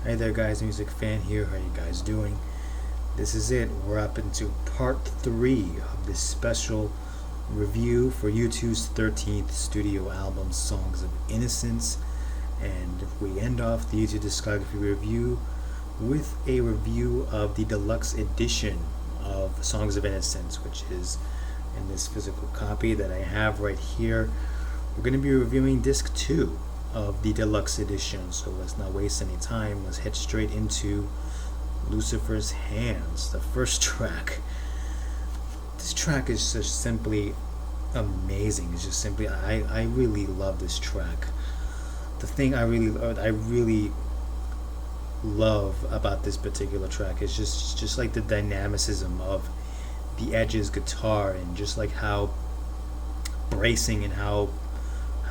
Hey there guys, Music Fan here. How you guys doing? This is it. We're up into part 3 of this special review for U2's 13th studio album, Songs of Innocence. And we end off the U2 discography review with a review of the deluxe edition of Songs of Innocence, which is in this physical copy that I have right here. We're going to be reviewing disc 2 of the deluxe edition, so let's not waste any time. Let's head straight into Lucifer's Hands, the first track. This track is just simply amazing. It's just simply, I really love this track. The thing I really love about this particular track is just like the dynamicism of the Edge's guitar, and just like how bracing and how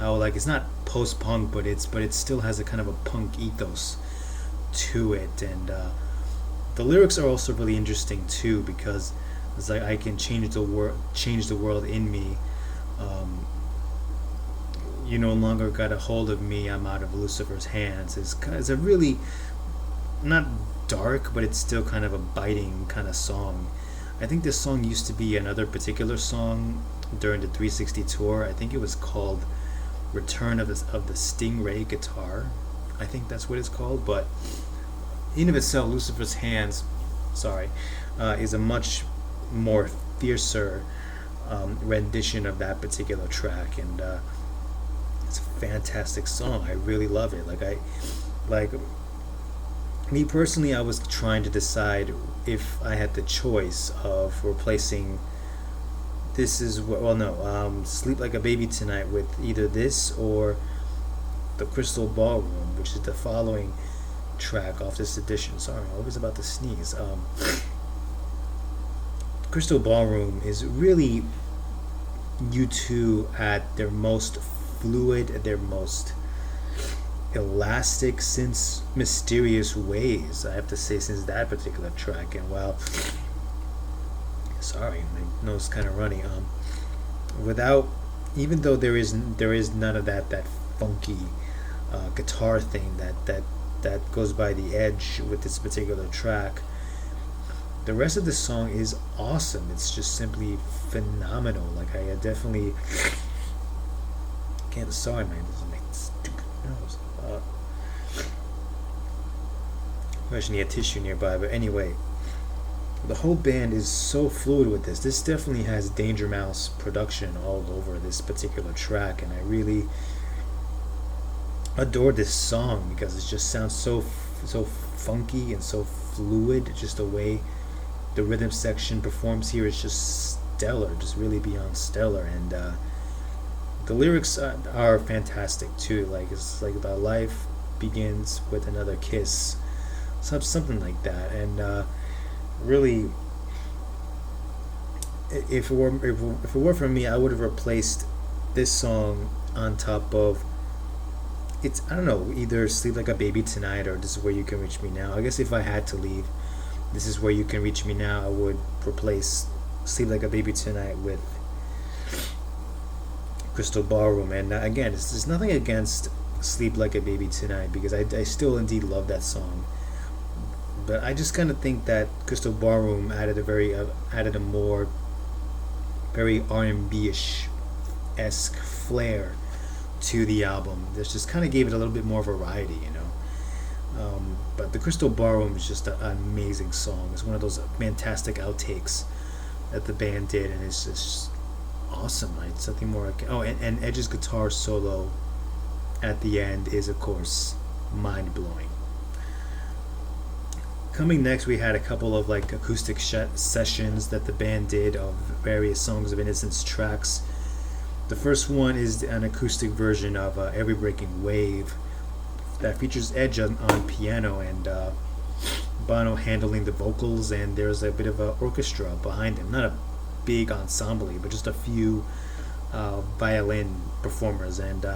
like it's not post-punk, but it still has a kind of a punk ethos to it. And the lyrics are also really interesting too, because it's like, I can change the world in me. You no longer got a hold of me, I'm out of Lucifer's hands. It's a really not dark, but it's still kind of a biting kind of song. I think this song used to be another particular song during the 360 tour. I think it was called Return of the Stingray Guitar. I think that's what it's called. But in of itself, Lucifer's Hands, is a much more fiercer rendition of that particular track, and it's a fantastic song. I really love it. Like me personally, I was trying to decide if I had the choice of replacing Sleep Like a Baby Tonight with either this or the Crystal Ballroom, which is the following track off this edition. Sorry, I was about to sneeze. Crystal Ballroom is really U2 at their most fluid, at their most elastic, since mysterious ways, I have to say, since that particular track. And while sorry, my nose is kind of runny. Even though there is none of that funky guitar thing that goes by the Edge with this particular track, the rest of the song is awesome. It's just simply phenomenal. Like, I definitely can't. Sorry, man. This is my stupid nose. I should need a tissue nearby. But anyway, the whole band is so fluid with this. This definitely has Danger Mouse production all over this particular track, and I really adore this song because it just sounds so funky and so fluid. Just the way the rhythm section performs here is just stellar, just really beyond stellar. And the lyrics are fantastic too. Like, it's like the life begins with another kiss, something like that. And really, if it were for me, I would have replaced this song on top of, I don't know, either Sleep Like a Baby Tonight or This Is Where You Can Reach Me Now. I guess if I had to leave This Is Where You Can Reach Me Now, I would replace Sleep Like a Baby Tonight with Crystal Ballroom. And again, there's nothing against Sleep Like a Baby Tonight, because I still indeed love that song. But I just kind of think that Crystal Ballroom added a more very R&B-ish esque flair to the album. This just kind of gave it a little bit more variety, you know. But the Crystal Ballroom is just an amazing song. It's one of those fantastic outtakes that the band did, and it's just awesome. Like, something more. Oh, and Edge's guitar solo at the end is, of course, mind-blowing. Coming next, we had a couple of like acoustic sessions that the band did of various Songs of Innocence tracks. The first one is an acoustic version of Every Breaking Wave that features Edge on piano and Bono handling the vocals, and there's a bit of an orchestra behind him. Not a big ensemble, but just a few violin performers, and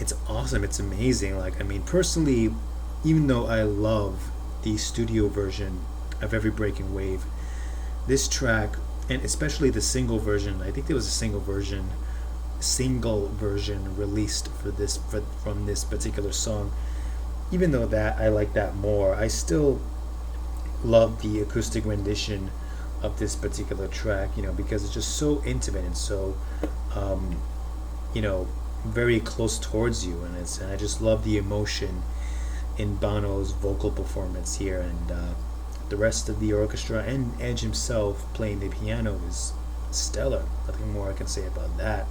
it's awesome. It's amazing. Like, I mean, personally, even though I love the studio version of Every Breaking Wave, this track, and especially the single version, I think there was a single version released from this particular song. even though that I like that more, I still love the acoustic rendition of this particular track, because it's just so intimate and so, um, you know, very close towards you, and I just love the emotion in Bono's vocal performance here, and the rest of the orchestra and Edge himself playing the piano is stellar. Nothing more I can say about that.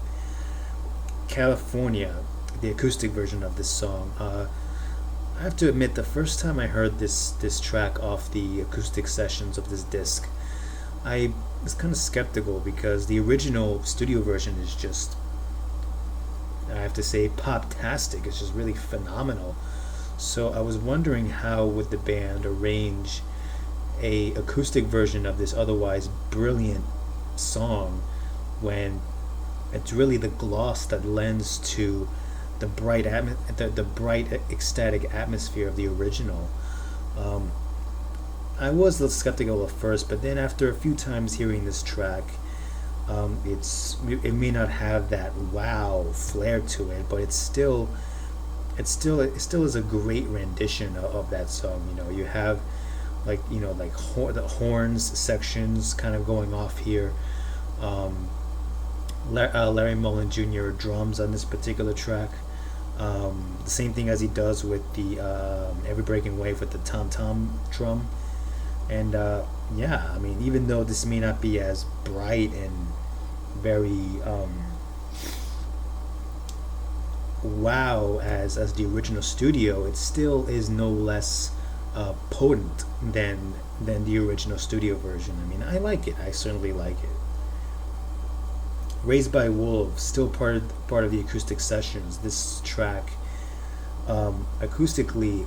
California, the acoustic version of this song. I have to admit, the first time I heard this track off the acoustic sessions of this disc, I was kind of skeptical because the original studio version is just, I have to say, pop-tastic. It's just really phenomenal. So I was wondering how would the band arrange a acoustic version of this otherwise brilliant song when it's really the gloss that lends to the the bright ecstatic atmosphere of the original. Um, I was a little skeptical at first, but then after a few times hearing this track, it may not have that wow flair to it, but it still is a great rendition of that song. You have the horns sections kind of going off here. Um, Larry Mullen Jr. drums on this particular track. The same thing as he does with the Every Breaking Wave with the tom tom drum. And yeah, I mean, even though this may not be as bright and very wow as the original studio, it still is no less potent than the original studio version. I mean, I like it. I certainly like it. Raised by Wolves, still part of the acoustic sessions. This track, acoustically,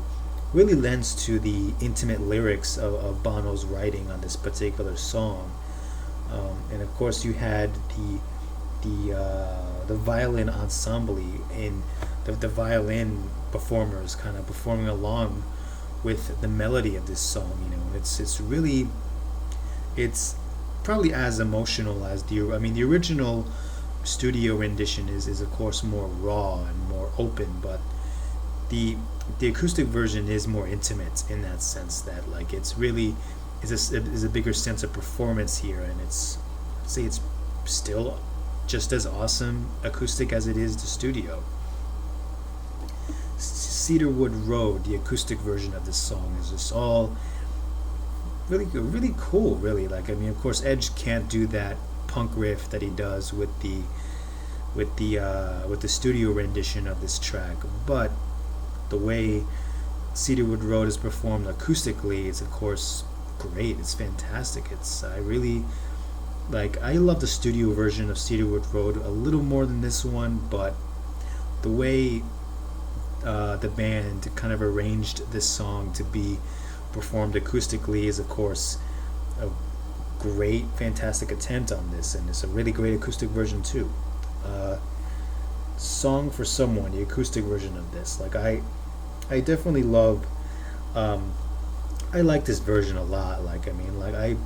really lends to the intimate lyrics of Bono's writing on this particular song. And of course, you had the violin ensemble in the violin performers kind of performing along with the melody of this song. It's probably as emotional as the original studio rendition is of course more raw and more open, but the acoustic version is more intimate in that sense, that like it's really is a bigger sense of performance here, and I'd say it's still just as awesome acoustic as it is the studio. Cedarwood Road, the acoustic version of this song, is just all really cool. Really, like, I mean, of course, Edge can't do that punk riff that he does with the studio rendition of this track, but the way Cedarwood Road is performed acoustically is, of course, great. It's fantastic. I love the studio version of Cedarwood Road a little more than this one, but the way the band kind of arranged this song to be performed acoustically is, of course, a great, fantastic attempt on this, and it's a really great acoustic version too. Song for Someone, the acoustic version of this, I definitely love. I like this version a lot. I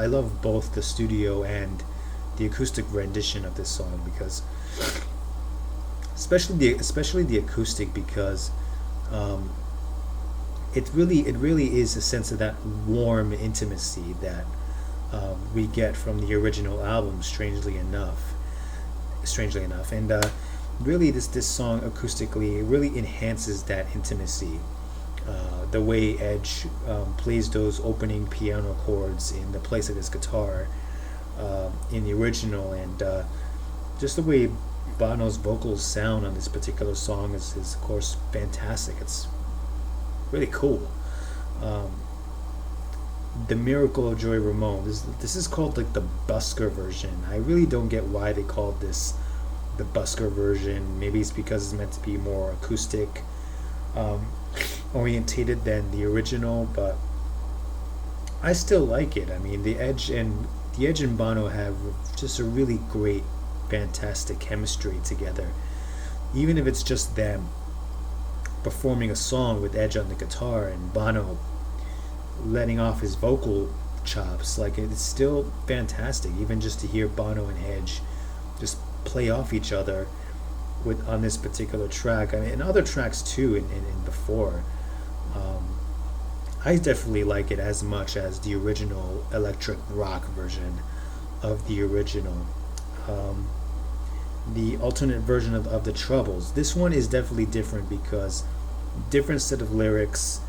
love both the studio and the acoustic rendition of this song, because especially the acoustic, because it really is a sense of that warm intimacy that we get from the original album. Strangely enough, and really this song acoustically really enhances that intimacy. The way Edge plays those opening piano chords in the place of his guitar in the original, and just the way Bono's vocals sound on this particular song is of course fantastic. It's really cool. The Miracle of Joey Ramone. This is called like the Busker version. I really don't get why they called this the Busker version. Maybe it's because it's meant to be more acoustic orientated than the original, but I still like it. I mean, the Edge and Bono have just a really great, fantastic chemistry together. Even if it's just them performing a song with Edge on the guitar and Bono letting off his vocal chops, like, it's still fantastic. Even just to hear Bono and Edge just play off each other on this particular track. I mean, and other tracks too, in before. Um, I definitely like it as much as the original electric rock version of the original. Um, the alternate version of the Troubles. This one is definitely different because different set of lyrics,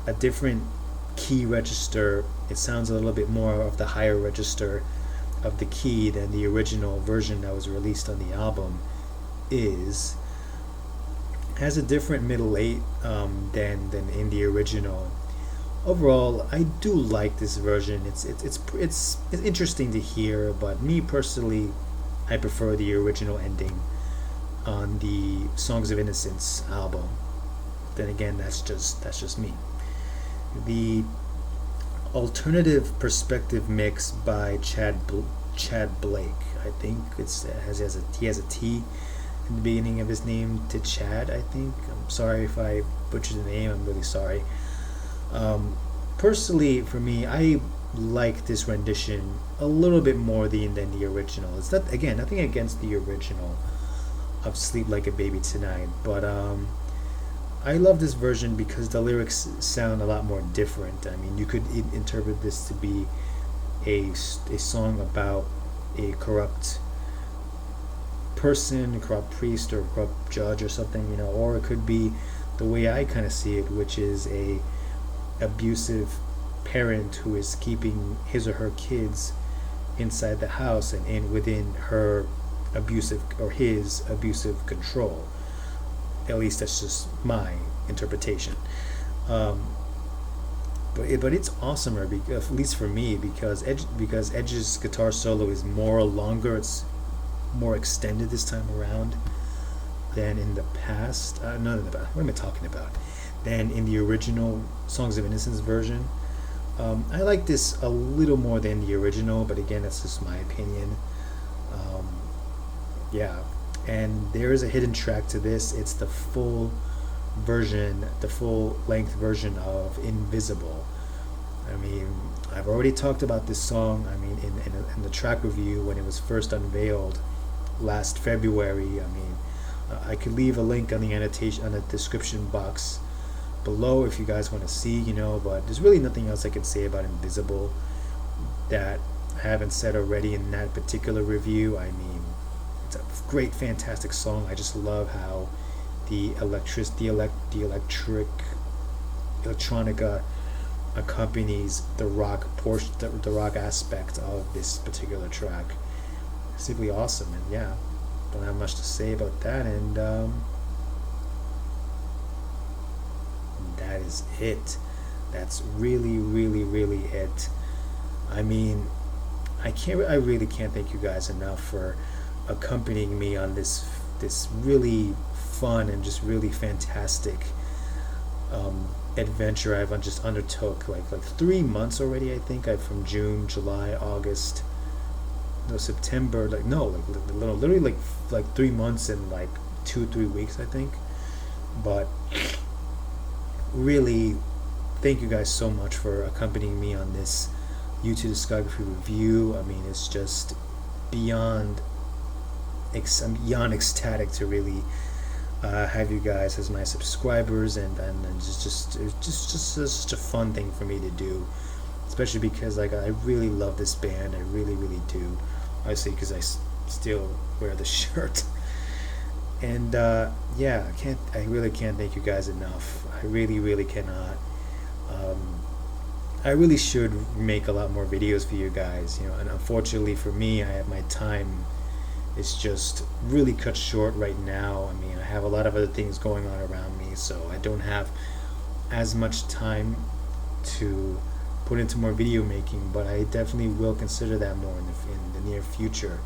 a different key register. It sounds a little bit more of the higher register of the key than the original version that was released on the album is. Has a different middle eight than in the original. Overall, I do like this version. It's interesting to hear, but me personally, I prefer the original ending on the Songs of Innocence album. Then again, that's just me. The alternative perspective mix by Chad Blake. I think he has a T in the beginning of his name to Tchad. I think. I'm sorry if I butchered the name. I'm really sorry. Personally, for me, I like this rendition a little bit more than the original. It's not, again, nothing against the original of "Sleep Like a Baby Tonight," but I love this version because the lyrics sound a lot more different. I mean, you could interpret this to be a song about a corrupt person, a corrupt priest, or a corrupt judge, or something, or it could be the way I kind of see it, which is a abusive parent who is keeping his or her kids inside the house and within her abusive or his abusive control. At least that's just my interpretation. But it's awesomer, at least for me, because Edge's guitar solo is more longer. It's more extended this time around than in the past. Not in the past. What am I talking about? Than in the original Songs of Innocence version. I like this a little more than the original, but again, that's just my opinion. Yeah, and there is a hidden track to this. It's the full length version of Invisible. I mean, I've already talked about this song. I mean, in the track review when it was first unveiled last February. I mean, I could leave a link on the annotation on the description box below if you guys want to see, but there's really nothing else I could say about Invisible that I haven't said already in that particular review. I mean, it's a great, fantastic song. I just love how the electronica accompanies the rock portion, the rock aspect of this particular track. Simply awesome, and yeah, don't have much to say about that, and that is it. That's really, really, really it. I mean, I really can't thank you guys enough for accompanying me on this really fun and just really fantastic adventure I've just undertook. Like 3 months already. I think from June, July, August, no, September. Literally like 3 months and 2-3 weeks, I think. But really, thank you guys so much for accompanying me on this YouTube discography review. I mean, it's just I'm beyond ecstatic to really have you guys as my subscribers, and it's just such a fun thing for me to do, especially because I really love this band. I really, really do. Obviously, because I still wear the shirt. And yeah, I really can't thank you guys enough. I really, really cannot. I really should make a lot more videos for you guys, and unfortunately for me, my time is just really cut short right now. I mean, I have a lot of other things going on around me, so I don't have as much time to put into more video making, but I definitely will consider that more in the near future,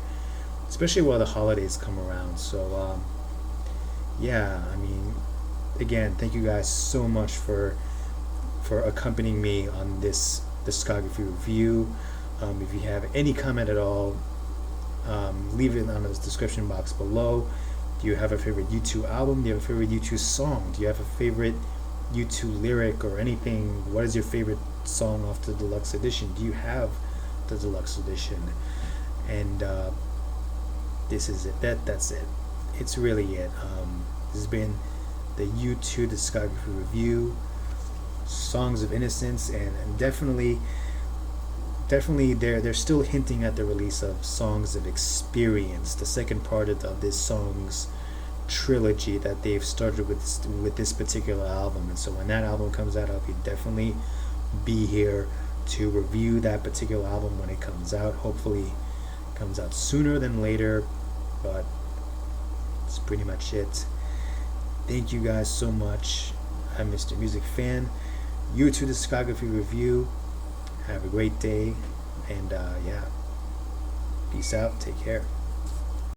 especially while the holidays come around. So yeah, I mean, again, thank you guys so much for accompanying me on this discography review. If you have any comment at all, leave it on the description box below. Do you have a favorite U2 album? Do you have a favorite U2 song? Do you have a favorite U2 lyric or anything? What is your favorite song off the deluxe edition? Do you have the deluxe edition? And this is it. That's it. It's really it. This has been the U2 discography review, Songs of Innocence, and definitely they're still hinting at the release of Songs of Experience, the second part of this songs trilogy that they've started with this particular album. And so when that album comes out, I'll definitely be here to review that particular album when it comes out. Hopefully it comes out sooner than later, but that's pretty much it. Thank you guys so much. I'm Mr. Music Fan. U2 discography review. Have a great day, and yeah, peace out. Take care.